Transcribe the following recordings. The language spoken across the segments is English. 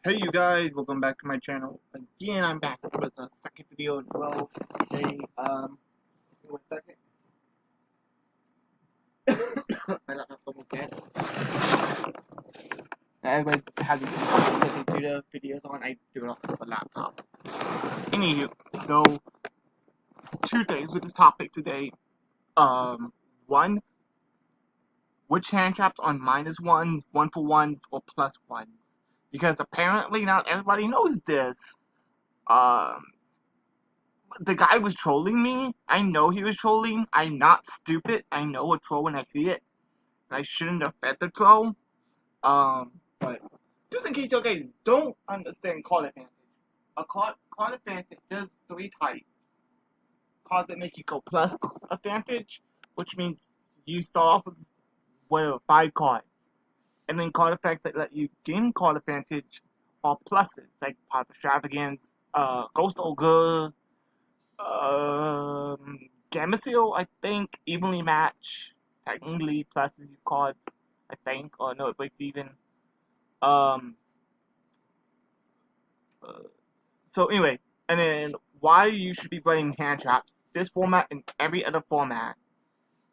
Hey you guys, welcome back to my channel. Again, I'm back with a second video in a row. Today, give me 1 second. My laptop's almost dead. Everybody has these computer videos on, I do it off of a laptop. Anywho, so, two things with this topic today. One, which hand traps on minus ones, one for ones, or plus ones? Because apparently not everybody knows this. Um, the guy was trolling me. I know he was trolling. I'm not stupid. I know a troll when I see it. I shouldn't have fed the troll. But just in case you guys don't understand card advantage, a card advantage does three types. Cards that make you go plus advantage, which means you start off with 5 cards, and then card effects that let you gain card advantage are pluses, like Pot of Extravagance, Ghost Ogre, Gameciel, I think, evenly match. Technically, pluses you cards, I think. Or no, it breaks even. Um, uh, so anyway, and then why you should be running hand traps, this format and every other format.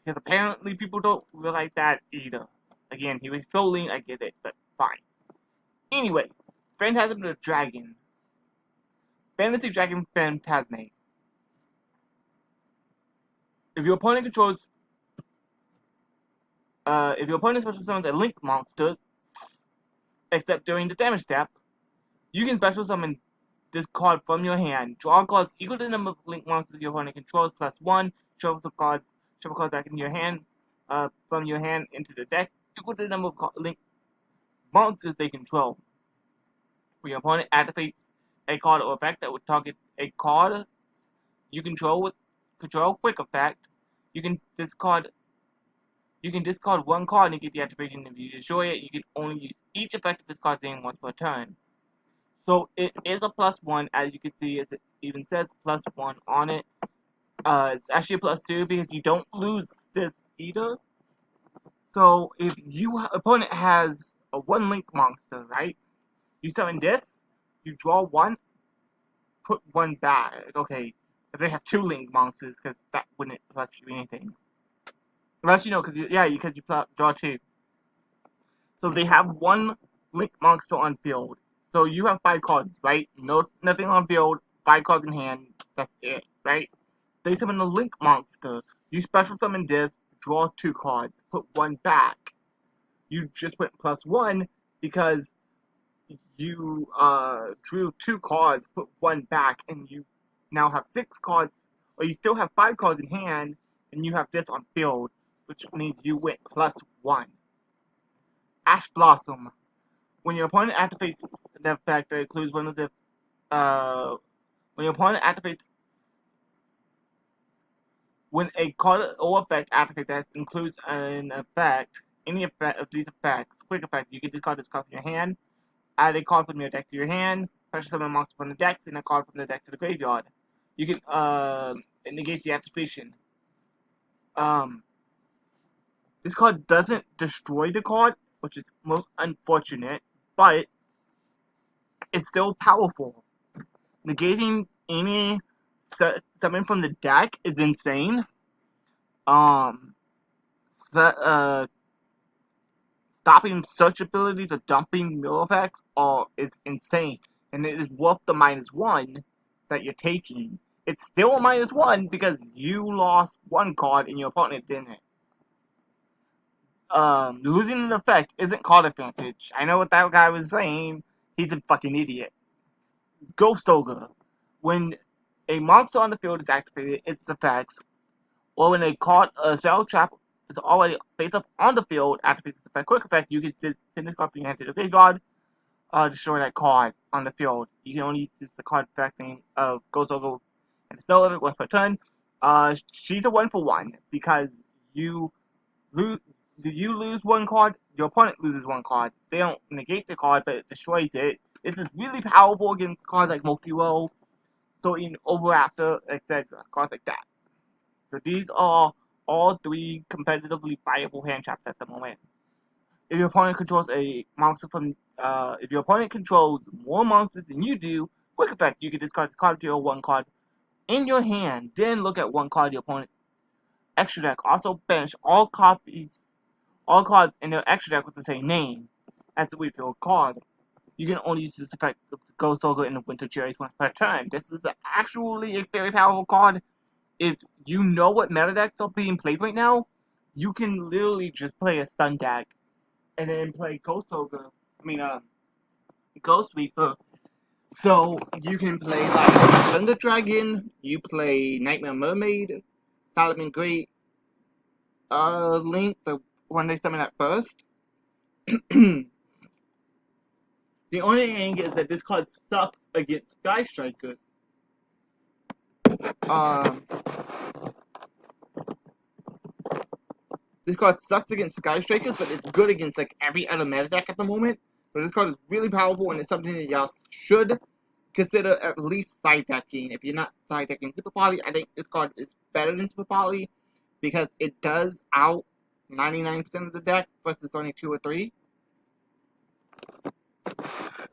Because apparently people don't realize that either. Again, he was trolling, I get it, but fine. Anyway, Phantasm the Dragon. Fantasy Dragon Phantasme. If your opponent controls if your opponent special summons a link monster, except during the damage step, you can special summon this card from your hand. Draw cards equal to the number of link monsters your opponent controls plus 1. Shuffle cards back into your hand, from your hand into the deck equal to the number of link monsters they control. When your opponent activates a card or effect that would target a card you control with quick effect, you can discard one card and get the activation. If you destroy it, you can only use each effect of this card's name once per turn. So it is a +1, as you can see, as it even says +1 on it. It's actually a +2 because you don't lose this either. So if your opponent has a 1 link monster, right? You summon this, you draw 1, put 1 back. Okay, if they have 2 link monsters, because that wouldn't plus you anything. Unless you know, because you draw 2. So they have 1 link monster on field. So you have 5 cards, right? Nothing on field, 5 cards in hand. That's it, right? They summon a link monster. You special summon this, draw 2 cards, put 1 back. You just went +1 because you drew 2 cards, put 1 back, and you now have 6 cards, or you still have 5 cards in hand, and you have this on field, which means you went +1. Ash Blossom. When your opponent activates the effect that includes one of the when your opponent activates when a card or effect activates that includes an effect, any effect of these effects, quick effect, you can discard this card from your hand, add a card from your deck to your hand, pressure summon a monster from the deck, send a card from the deck to the graveyard. You can it negates the activation. This card doesn't destroy the card, which is most unfortunate, but it's still powerful. Negating any summon from the deck is insane. Um, stopping search abilities or dumping mill effects is insane, and it is worth the -1 that you're taking. It's still a -1 because you lost 1 card and your opponent didn't. Losing an effect isn't card advantage. I know what that guy was saying. He's a fucking idiot. Ghost Ogre. When a monster on the field is activated, its effects, or when a spell trap is already face up on the field, activates its effect quick effect, you can just send this card from your hand to the graveyard, destroy that card on the field. You can only use the card effect name of Ghost Ogre and the snow of it once per turn. She's a 1 for 1 because you lose. You lose 1 card, your opponent loses 1 card. They don't negate the card, but it destroys it. This is really powerful against cards like Multi-Roll, so in Overafter, etc. Cards like that. So these are all 3 competitively viable hand traps at the moment. If your opponent controls a monster from if your opponent controls more monsters than you do, quick effect, you can discard this card to your one card in your hand, then look at one card your opponent extra deck. Also banish all cards in their extra deck with the same name as the refill card. You can only use this effect with the Ghost Ogre and the Winter Cherries once per turn. This is actually a very powerful card. If you know what meta decks are being played right now, you can literally just play a stun deck and then play Ghost Reaper. So you can play like Thunder Dragon, you play Nightmare Mermaid, Solomon Great, Link, the one they summon at first. The only thing is that this card sucks against Sky Strikers. This card sucks against Sky Strikers, but it's good against like every other meta deck at the moment. So this card is really powerful, and it's something that y'all should consider at least side decking. If you're not side decking Super Poly, I think this card is better than Super Poly because it does out 99% of the deck versus only 2 or 3.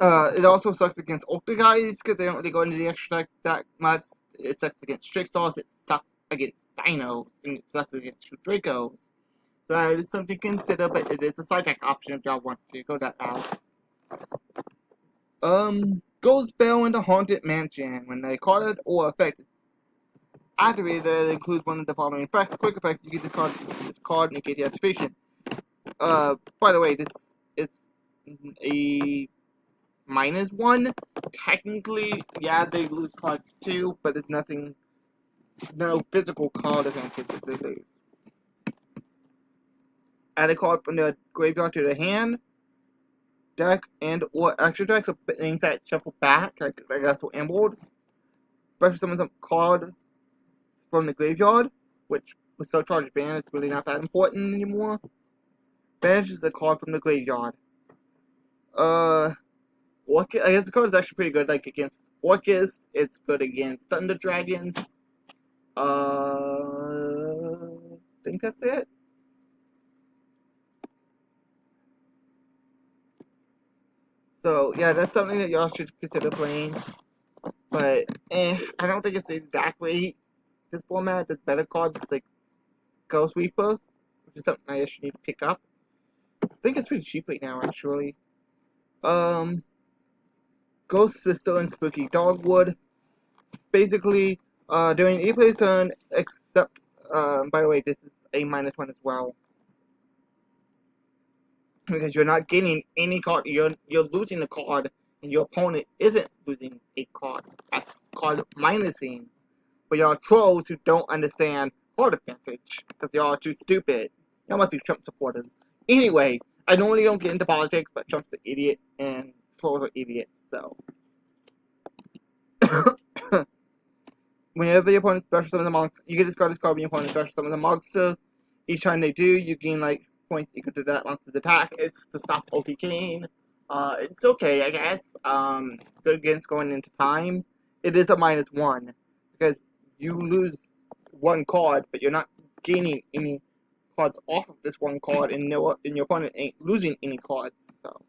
It also sucks against Ultra guys because they don't really go into the extra deck that much. It sucks against Trickstars, it sucks against Dinos, and it sucks against Dracos. So that is something to consider, but it is a side deck option if y'all want to go that route. Ghost Bell into Haunted Mansion. When a card or effect is activated, it includes one of the following effects. Quick effect, you get this card and negate the activation. By the way, this is a -1. Technically, yeah, they lose cards too, but it's nothing, no physical card advantage that they lose. Add a card from the graveyard to the hand, deck, and or extra deck, so things that shuffle back, like also Emerald. Special summon some card from the graveyard, which with so charged ban is really not that important anymore. Banishes the card from the graveyard. Orcus, I guess the card is actually pretty good, like against Orcus, it's good against Thunder Dragons. I think that's it. So, yeah, that's something that y'all should consider playing. But, I don't think it's exactly this format. There's better cards like Ghost Reaper, which is something I actually need to pick up. I think it's pretty cheap right now, actually. Ghost Sister and Spooky Dogwood. Basically, during each player's turn, except, by the way, this is a -1 as well. Because you're not getting any card, you're losing a card, and your opponent isn't losing a card. That's card minusing. For y'all trolls who don't understand card advantage, because y'all are too stupid. Y'all must be Trump supporters. Anyway, I normally don't get into politics, but Trump's an idiot, and trolls are idiots, so. Whenever your opponent special summons a monster, you can discard this card when your opponent special summons a monster. Each time they do, you gain like points equal to that monster's attack. It's to stop OTKing. It's okay, I guess. Good against going into time. It is a -1 because you lose one card, but you're not gaining any cards off of this one card, and your opponent ain't losing any cards. So,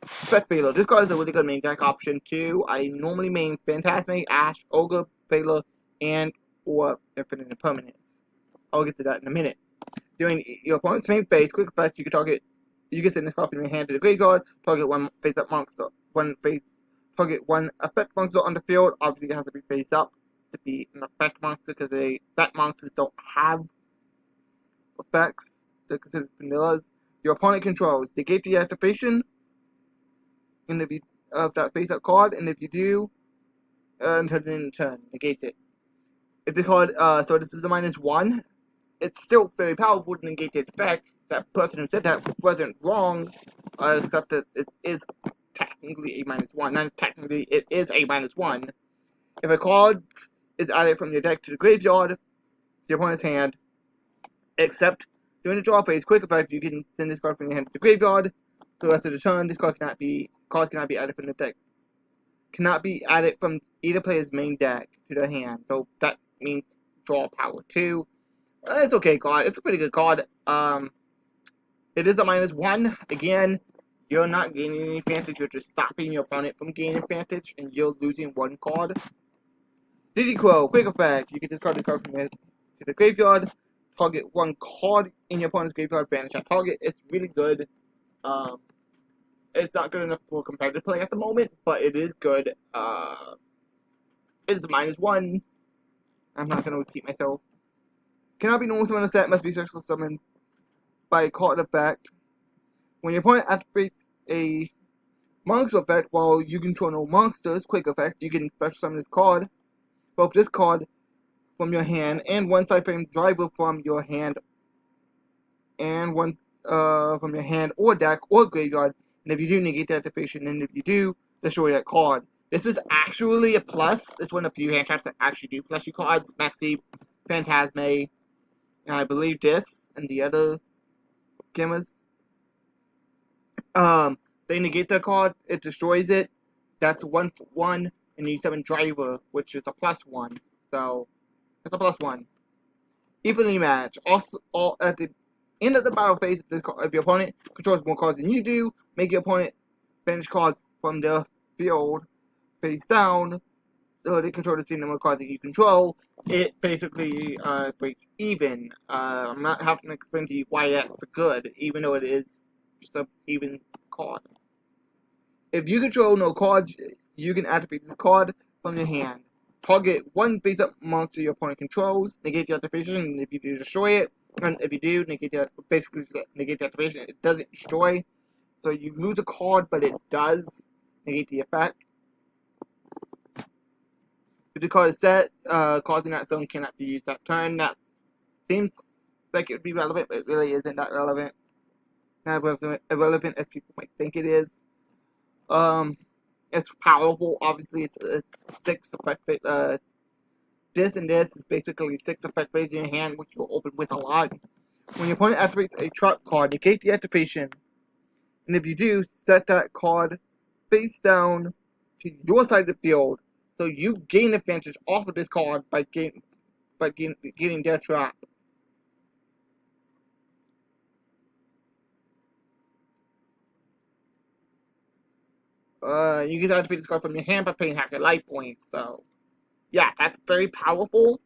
Spec Phaler. This card is a really good main deck option too. I normally main Phantasmic, Ash, Ogre, Phaler, and or Infinite Impermanence. I'll get to that in a minute. During your opponent's main phase, quick effect, you can send this card from your hand to the graveyard, target one face up monster. Target one effect monster on the field. Obviously, it has to be face up to be an effect monster because effect monsters don't have effects. They're considered vanillas. Your opponent controls negate the activation of that face up card, and if you do, until the end of the turn, negate it. If the card, so this is a -1, it's still very powerful to negate the effect. That person who said that wasn't wrong, except that it is technically a -1. Not technically, it is a -1. If a card is added from your deck to the graveyard, to your opponent's hand, except during the draw phase, quick effect, you can send this card from your hand to the graveyard. For the rest of the turn, this card cannot be added from the deck. Cannot be added from either player's main deck to their hand. So that means draw power 2. It's okay card. It's a pretty good card. It is a -1. Again, you're not gaining any advantage, you're just stopping your opponent from gaining advantage, and you're losing one card. Digi Crow, quick effect. You can discard this card from the graveyard, target one card in your opponent's graveyard, banish that target. It's really good. It's not good enough for competitive play at the moment, but it is good. It's -1. I'm not going to repeat myself. Cannot be normal summon a set, must be special summoned by a card effect. When your opponent activates a monster effect while you control no monsters, quick effect, you can special summon this card. Both this card from your hand and one side frame driver from your hand and one from your hand or deck or graveyard. And if you do, negate the activation, and if you do, destroy that card. This is actually a plus. It's one of the few hand traps that actually do plus you cards. Maxi, Phantasme, and I believe this and the other Gammas. They negate the card, it destroys it. That's 1/1, and you summon Driver, which is a +1. So it's a +1. Evenly matched. Also, at the end of the battle phase, if your opponent controls more cards than you do, make your opponent banish cards from the field face down. So they control the same number of cards that you control. It basically breaks even. I'm not having to explain to you why that's good, even though it is just an even card. If you control no cards, you can activate this card from your hand. Target one face-up monster your opponent controls, negate the activation, and if you do, destroy it. And if you do, negate the activation, it doesn't destroy. So you lose a card, but it does negate the effect. If the card is set, cards in that zone cannot be used that turn. That seems like it would be relevant, but it really isn't that relevant. Not irrelevant as people might think it is. It's powerful. Obviously, it's a 6 effect. This and this is basically 6 effect phase in your hand, which you'll open with a lot. When your opponent activates a trap card, negate the activation, and if you do, set that card face down to your side of the field, so you gain advantage off of this card by getting their trap. You can activate this card from your hand by paying half your life points. So, yeah, that's very powerful.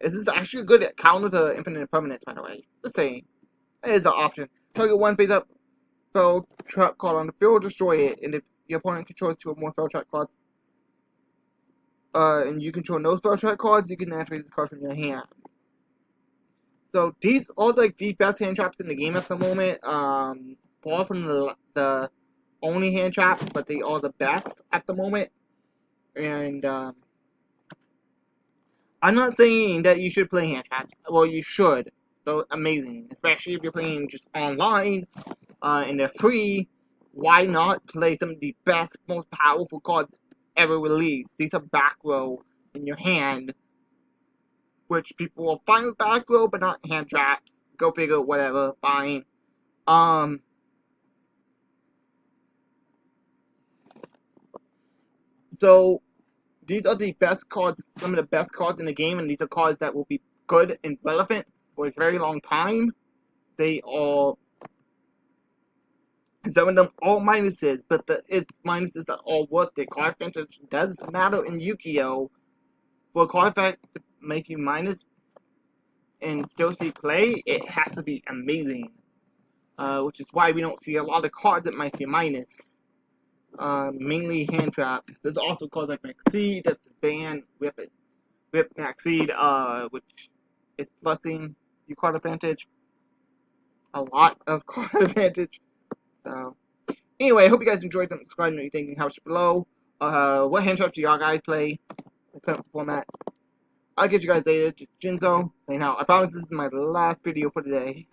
This is actually good at counter to infinite permanence, by the way. Just saying, it is an option. Target one face up spell trap card on the field, destroy it, and if your opponent controls 2 or more spell trap cards, and you control no spell trap cards, you can activate this card from your hand. So these are like the best hand traps in the game at the moment. Far from the only hand traps, but they are the best at the moment. And I'm not saying that you should play hand traps. Well, you should. They're amazing, especially if you're playing just online and they're free. Why not play some of the best, most powerful cards ever released? These are back row in your hand, which people will fine with back row, but not hand traps. Go figure, whatever, fine. So these are the best cards, some of the best cards in the game, and these are cards that will be good and relevant for a very long time. They are, some of them are minuses, but it's minuses that are worth it. Card advantage does matter in Yu-Gi-Oh! For a card effect to make you minus and still see play, it has to be amazing. Which is why we don't see a lot of cards that might be minus. Mainly hand traps. There's also cards like Maxi that's banned. Whip Maxi, which is plusing you card advantage. A lot of card advantage. So, anyway, I hope you guys enjoyed them. Subscribe and anything in the house below. What hand traps do y'all guys play? The current format. I'll get you guys later. Jinzo. And now, I promise this is my last video for today.